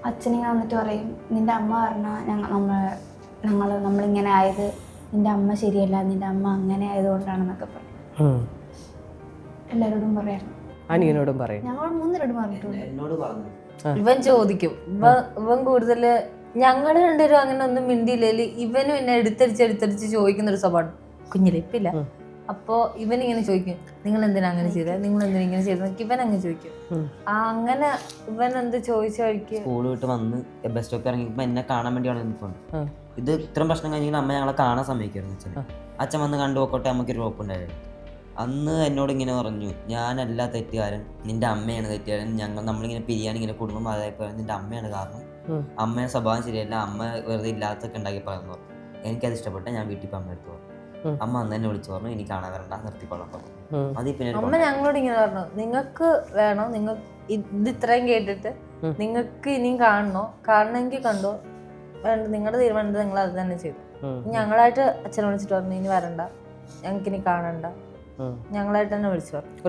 അച്ഛനിങ്ങനെ വന്നിട്ട് പറയും, നിൻ്റെ അമ്മ പറഞ്ഞാൽ നമ്മളിങ്ങനെ ആയത് നിൻ്റെ അമ്മ ശരിയല്ല, നിൻ്റെ അമ്മ അങ്ങനെ ആയതുകൊണ്ടാണെന്നൊക്കെ പറയും. എല്ലാവരോടും പറയായിരുന്നു. അനിയനോടും പറയും. ഞങ്ങൾ 3 പേരോടും പറഞ്ഞിട്ടുണ്ട്. എന്നോട് പറഞ്ഞു. ഇവൻ ചോദിക്കും, ഇവൻ കൂടുതല് ഞങ്ങള് രണ്ടുപേരും അങ്ങനെ ഒന്നും മിണ്ടിയില്ലേല് ഇവനും എന്നെ എടുത്തടിച്ച് ചോദിക്കുന്ന ഒരു സ്വഭാവം കുഞ്ഞിലെ ഇപ്പില്ല. അപ്പോ ഇവനിങ്ങനെ ചോദിക്കും, നിങ്ങൾ എന്തിനാ അങ്ങനെ ചെയ്തത്, നിങ്ങൾ എന്തിനാ ഇങ്ങനെ ചെയ്തത്, ഇവൻ അങ്ങ് ചോദിക്കും. അങ്ങനെ ഇവൻ എന്ത് ചോദിച്ച വഴിക്ക് സ്കൂൾ വിട്ട് വന്ന് ബസ് സ്റ്റോപ്പിൽ ഇറങ്ങിയപ്പോൾ എന്നെ കാണാൻ വേണ്ടിയാണ് നിൽക്കുന്നത്. ഇത് ഇത്രയും പ്രശ്നം കഴിഞ്ഞെങ്കിൽ അമ്മ ഞങ്ങളെ കാണാൻ സമ്മതിക്കുമായിരുന്നു. അച്ഛൻ വന്ന് കണ്ടു നോക്കട്ടെ, അമ്മയ്ക്കൊരു ഉറപ്പുണ്ടായിരുന്നു. അന്ന് എന്നോട് ഇങ്ങനെ പറഞ്ഞു, ഞാനല്ല തെറ്റുകാരൻ, നിന്റെ അമ്മയാണ് തെറ്റുകാരൻ, നമ്മളിങ്ങനെ പിരിയാനിങ്ങനെ കുടുംബം അതായപ്പോൾ നിന്റെ അമ്മയാണ് കാരണം, അമ്മയുടെ സ്വഭാവം ശരിയല്ല, അമ്മ വെറുതെ ഇല്ലാത്തൊക്കെ ഉണ്ടാക്കി പറയുന്നു പറഞ്ഞു. എനിക്കത് ഇഷ്ടപ്പെട്ട ഞാൻ വീട്ടിൽ പോയി അമ്മ എടുത്ത് പറഞ്ഞു. അമ്മ അന്ന് എന്നെ വിളിച്ചു പറഞ്ഞു, എനിക്ക് കാണാൻ വരണ്ട, നിർത്തിക്കൊള്ളാൻ പറഞ്ഞു. അത് പിന്നെ അമ്മ ഞങ്ങളോട് ഇങ്ങനെ പറഞ്ഞു, നിങ്ങൾക്ക് വേണോ, നിങ്ങൾ ഇത് ഇത്രയും കേട്ടിട്ട് നിങ്ങൾക്ക് ഇനിയും കാണണമെങ്കിൽ കണ്ടോ, വേണ്ട നിങ്ങളുടെ തീരുമാനം നിങ്ങൾ അത് തന്നെ ചെയ്തു. ഞങ്ങളായിട്ട് അച്ഛനെ വിളിച്ചിട്ട് പറഞ്ഞു, ഇനി വരണ്ട, ഞങ്ങൾക്ക് ഇനി കാണണ്ട, ഞങ്ങളായിട്ട് തന്നെ വിളിച്ചു പറഞ്ഞു.